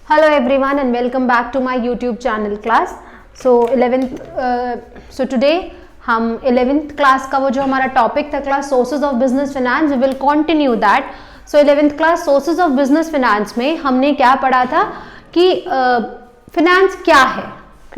Hello everyone and welcome back to my YouTube channel class. So today हम 11th class का वो जो हमारा टॉपिक था class sources of business finance, we will continue that. So 11th class sources of business finance में हमने क्या पढ़ा था कि फिनेंस क्या है.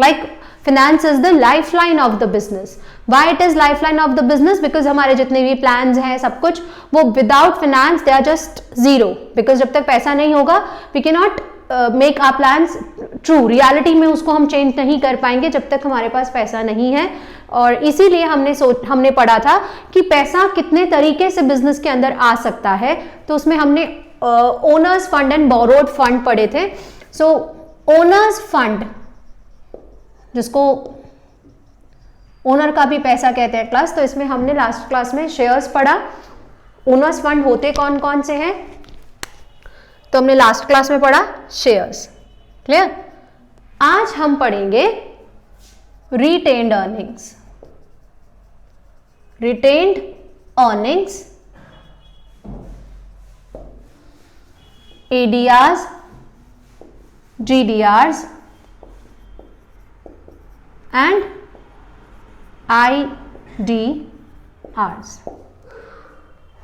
Like finance is the lifeline of the business. Why it is lifeline of the business? Because हमारे जितने भी प्लान्स हैं सब कुछ वो without finance they are just zero. Because जब तक पैसा नहीं होगा we can not make our plans true. Reality में उसको हम चेंज नहीं कर पाएंगे जब तक हमारे पास पैसा नहीं है. और इसीलिए हमने पढ़ा था कि पैसा कितने तरीके से बिजनेस के अंदर आ सकता है. तो उसमें हमने owner's fund and borrowed fund पढ़े थे. सो ओनर्स फंड, जिसको ओनर का भी पैसा कहते हैं क्लास, तो इसमें हमने लास्ट क्लास में शेयर्स पढ़ा. ओनर्स फंड होते कौन कौन से हैं तो हमने लास्ट क्लास में पढ़ा शेयर्स. क्लियर? आज हम पढ़ेंगे retained earnings. Retained earnings, ADRs, GDRs and IDRs.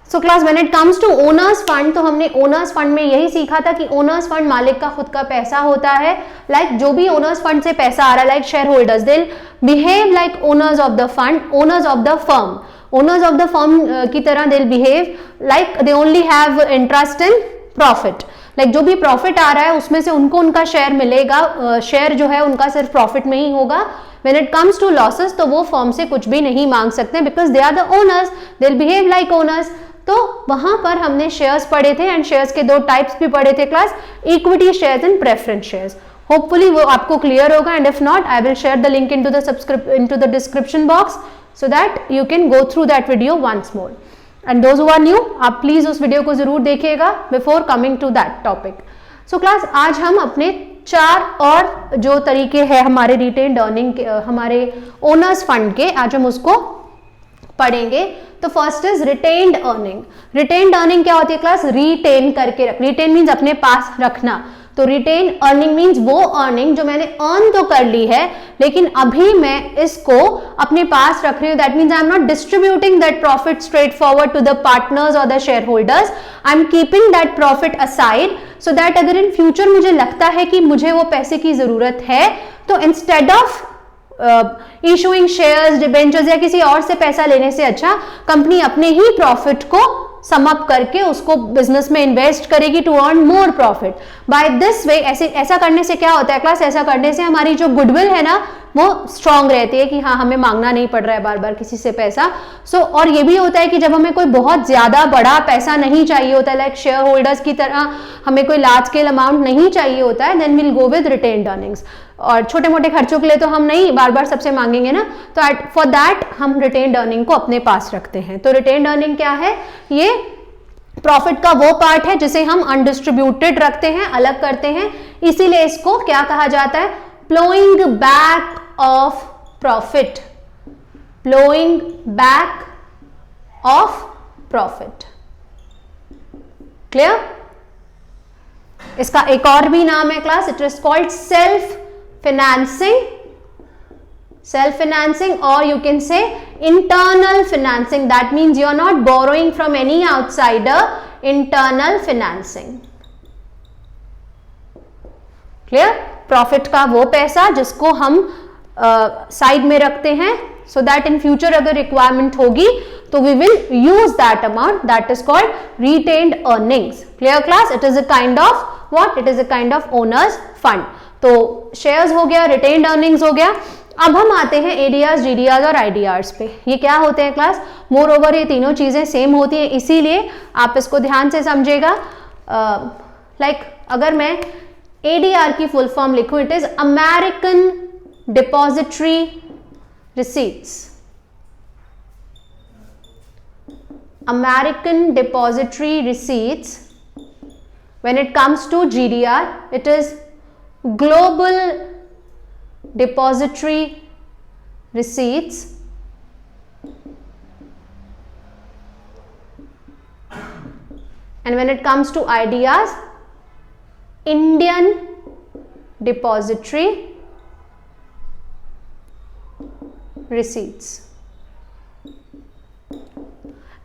So class when it comes to owners fund, तो हमने ओनर्स फंड में यही सीखा था कि ओनर्स फंड मालिक का खुद का पैसा होता है. लाइक जो भी ओनर्स फंड से पैसा आ रहा है, like share holders, they behave like owners of the fund, owners of the firm. Owners of the firm की तरह दे behave like they only have interest in profit. Like जो भी प्रॉफिट आ रहा है उसमें से उनको उनका शेयर मिलेगा. शेयर जो है उनका सिर्फ प्रॉफिट में ही होगा. When it comes to losses, तो वो फर्म से कुछ भी नहीं मांग सकते because they are the owners, they behave like owners. तो वहां पर हमने शेयर्स पढ़े थे एंड शेयर्स के दो टाइप्स भी पढ़े थे class, equity shares and preference shares. Hopefully वो आपको क्लियर होगा and if not I will share the link into the description box so that you can go through that video once more. And those who are new, आप please उस video को जरूर देखिएगा before coming to that topic. So class आज हम अपने चार और जो तरीके हैं हमारे रिटेन्ड अर्निंग के, हमारे ओनर्स फंड के, आज हम उसको पढ़ेंगे. तो first is retained earning. Retained earning क्या होती है क्लास? रिटेन करके रख. रिटेन मीन्स अपने पास रखना. तो रिटेन अर्निंग मीन्स वो अर्निंग जो मैंने अर्न तो कर ली है लेकिन अभी मैं इसको अपने पास रख रही हूं. That means I am not distributing that profit straight forward to the partners और the share holders. I am keeping that profit aside so that अगर इन फ्यूचर मुझे लगता है कि मुझे वो पैसे की जरूरत है तो instead of issuing shares, debentures या किसी और से पैसा लेने से अच्छा कंपनी अपने ही प्रॉफिट को सम अप करके उसको बिजनेस में इन्वेस्ट करेगी to earn more profit. By this way ऐसा करने से क्या होता है क्लास? ऐसा करने से हमारी जो गुडविल है ना वो स्ट्रांग रहती है कि हाँ हमें मांगना नहीं पड़ रहा है बार बार किसी से पैसा. और ये भी होता है कि जब हमें कोई बहुत ज्यादा बड़ा पैसा नहीं चाहिए होता है, लाइक शेयर होल्डर्स की तरह हमें कोई लार्ज स्केल अमाउंट नहीं चाहिए होता है, then will go with retained earnings. और छोटे मोटे खर्चों के लिए तो हम नहीं बार बार सबसे मांगेंगे ना, तो फॉर दैट हम रिटेन्ड अर्निंग को अपने पास रखते हैं. तो रिटेन्ड अर्निंग क्या है? ये प्रॉफिट का वो पार्ट है जिसे हम अनडिस्ट्रीब्यूटेड रखते हैं, अलग करते हैं. इसीलिए इसको क्या कहा जाता है? Ploughing back of profit. Ploughing back of profit. Clear? इसका एक और भी नाम है class, it is called self financing, self-financing, or you can say internal financing. That means you are not borrowing from any outsider. Internal financing. Clear? Profit का वो पैसा जिसको हम साइड में रखते हैं so that in future अगर requirement होगी तो we will use that amount. That is called retained earnings. Clear class? It is a kind of what? It is a kind of owner's fund. तो shares हो गया, retained earnings हो गया. अब हम आते हैं एडीआर्स, जीडीआर्स और आईडीआर्स पे. ये क्या होते हैं क्लास? मोर ओवर ये तीनों चीजें सेम होती हैं, इसीलिए आप इसको ध्यान से समझेगा. लाइक अगर मैं एडीआर की फुल फॉर्म लिखूं, it is American depository receipts. American depository receipts. When it comes to GDR, it is global depository receipts. And when it comes to IDRs, Indian depository receipts.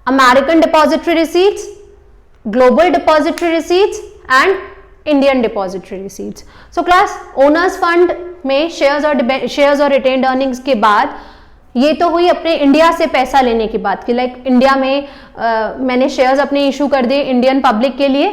American depository receipts, global depository receipts and Indian depository receipts. So class, owners fund में shares और retained earnings के बाद ये तो हुई अपने India से पैसा लेने की बात कि लाइक इंडिया में मैंने शेयर्स अपने इशू कर दिए इंडियन पब्लिक के लिए,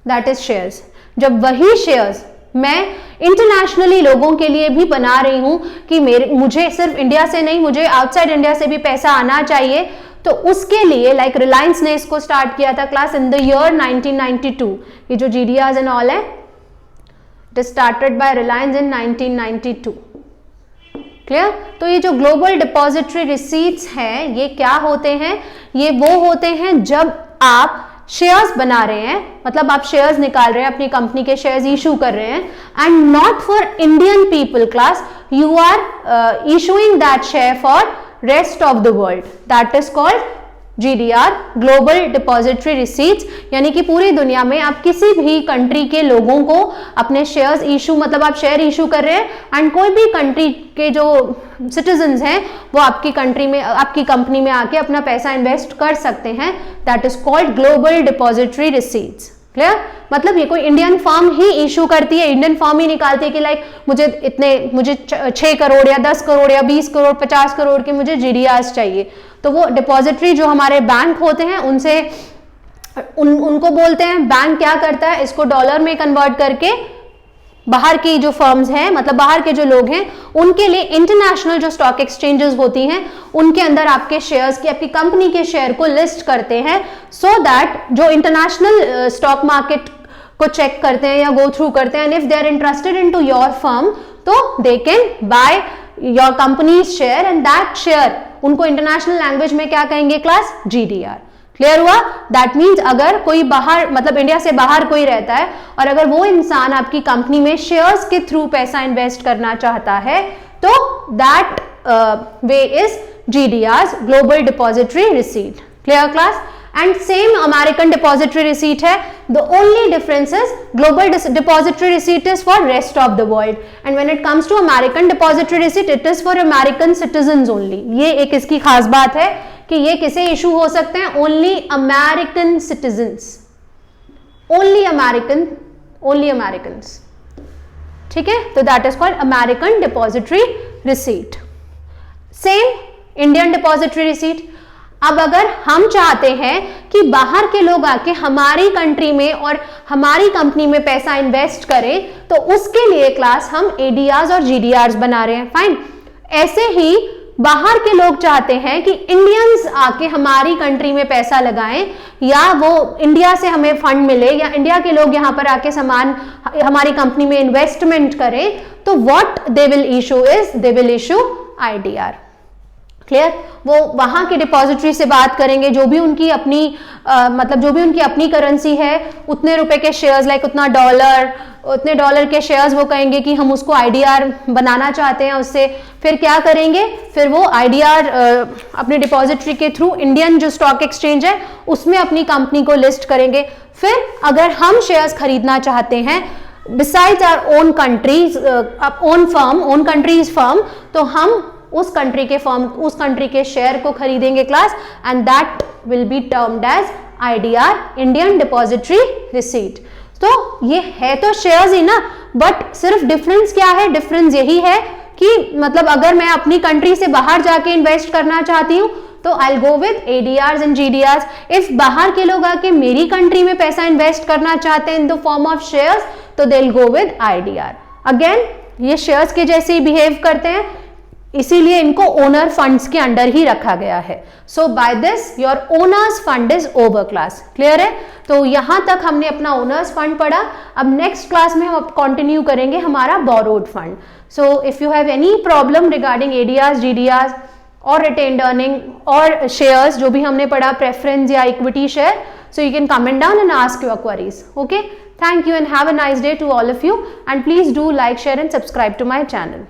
दैट इज शेयर्स. जब वही शेयर्स मैं इंटरनेशनली लोगों के लिए भी बना रही हूं कि मुझे सिर्फ इंडिया से नहीं, मुझे आउटसाइड इंडिया से भी पैसा आना चाहिए, तो उसके लिए लाइक रिलायंस ने इसको स्टार्ट किया था क्लास इन द ईयर 1992. ये जो GDRs एंड ऑल है, it is started by Reliance in 1992. Clear? तो ये जो ग्लोबल डिपॉजिटरी रिसीट्स हैं, ये क्या होते हैं? ये वो होते हैं जब आप शेयर्स बना रहे हैं, मतलब आप शेयर्स निकाल रहे हैं, अपनी कंपनी के शेयर्स इशू कर रहे हैं, and not for Indian people class, you are issuing that share for rest of the world. That is called GDR, global depository receipts. यानी कि पूरी दुनिया में आप किसी भी कंट्री के लोगों को अपने शेयर्स इशू, मतलब आप शेयर इशू कर रहे हैं एंड कोई भी कंट्री के जो सिटीजन्स हैं वो आपकी कंट्री में, आपकी कंपनी में आके अपना पैसा इन्वेस्ट कर सकते हैं. That is called global depository receipts. Clear? मतलब ये कोई इंडियन फर्म ही इशू करती है, इंडियन फर्म ही निकालती है कि लाइक मुझे 6 करोड़ या 10 करोड़ या 20 करोड़ 50 करोड़ के मुझे GDRs चाहिए. तो वो डिपॉजिटरी जो हमारे बैंक होते हैं उनसे उनको बोलते हैं, बैंक क्या करता है, इसको डॉलर में कन्वर्ट करके बाहर की जो फर्म्स हैं, मतलब बाहर के जो लोग हैं, उनके लिए इंटरनेशनल जो स्टॉक एक्सचेंजेस होती हैं उनके अंदर आपके शेयर्स की, आपकी कंपनी के शेयर को लिस्ट करते हैं, सो दैट जो इंटरनेशनल स्टॉक मार्केट को चेक करते हैं या गो थ्रू करते हैं, and if they are interested into your firm तो they can buy your company share, and that share उनको इंटरनेशनल लैंग्वेज में क्या कहेंगे क्लास? GDR. क्लियर हुआ? दैट मीन्स अगर कोई बाहर, मतलब इंडिया से बाहर कोई रहता है और अगर वो इंसान आपकी कंपनी में शेयर्स के थ्रू पैसा इन्वेस्ट करना चाहता है तो that way is GDRs, global depository receipt. Clear class? And same American depository receipt है. The only difference is global depository receipt is for rest of the world, and when it comes to American depository receipt it is for American citizens only. ये एक इसकी खास बात है कि ये किसे इशू हो सकते हैं? Only American citizens, only Americans. ठीक है? तो that is called American depository receipt. Same Indian depository receipt. अब अगर हम चाहते हैं कि बाहर के लोग आके हमारी कंट्री में और हमारी कंपनी में पैसा इन्वेस्ट करें, तो उसके लिए क्लास हम ADRs और GDRs बना रहे हैं. फाइन. ऐसे ही बाहर के लोग चाहते हैं कि इंडियंस आके हमारी कंट्री में पैसा लगाएं, या वो इंडिया से हमें फंड मिले, या इंडिया के लोग यहां पर आके सामान हमारी कंपनी में इन्वेस्टमेंट करें, तो what they will issue is they will issue IDR. Clear? वो वहां के डिपॉजिटरी से बात करेंगे, जो भी उनकी अपनी मतलब जो भी उनकी अपनी करेंसी है, उतने रुपए के शेयर्स, लाइक उतने डॉलर के शेयर्स वो कहेंगे कि हम उसको IDR बनाना चाहते हैं उससे. फिर क्या करेंगे? फिर वो IDR अपने डिपॉजिटरी के थ्रू इंडियन जो स्टॉक एक्सचेंज है उसमें अपनी कंपनी को लिस्ट करेंगे. फिर अगर हम शेयर्स खरीदना चाहते हैं besides our own countries, own countries firm, तो हम उस कंट्री के शेयर को खरीदेंगे class, and that will be termed as IDR, Indian depository receipt. तो ये है तो शेयर्स ही ना, बट सिर्फ डिफरेंस क्या है? डिफरेंस यही है कि मतलब अगर मैं अपनी कंट्री से बाहर जाके इन्वेस्ट करना चाहती हूं तो I go with ADRs and GDRs. If बाहर के लोग आके मेरी कंट्री में पैसा इन्वेस्ट करना चाहते हैं in the form of shares, तो they will go with IDR. Again ये शेयर्स के जैसे ही बिहेव करते हैं, इसीलिए इनको ओनर फंड्स के अंडर ही रखा गया है. So by this your owners fund is over class. Clear है? तो यहां तक हमने अपना ओनर्स फंड पढ़ा. अब नेक्स्ट क्लास में हम कंटिन्यू करेंगे हमारा borrowed fund. So if you have any problem regarding ADRs, GDRs और रिटेन्ड अर्निंग और शेयर्स, जो भी हमने पढ़ा, प्रेफरेंस या equity share, so you can comment down and ask your queries. Okay, thank you and have a nice day to all of you, and please do like, share and subscribe to my channel.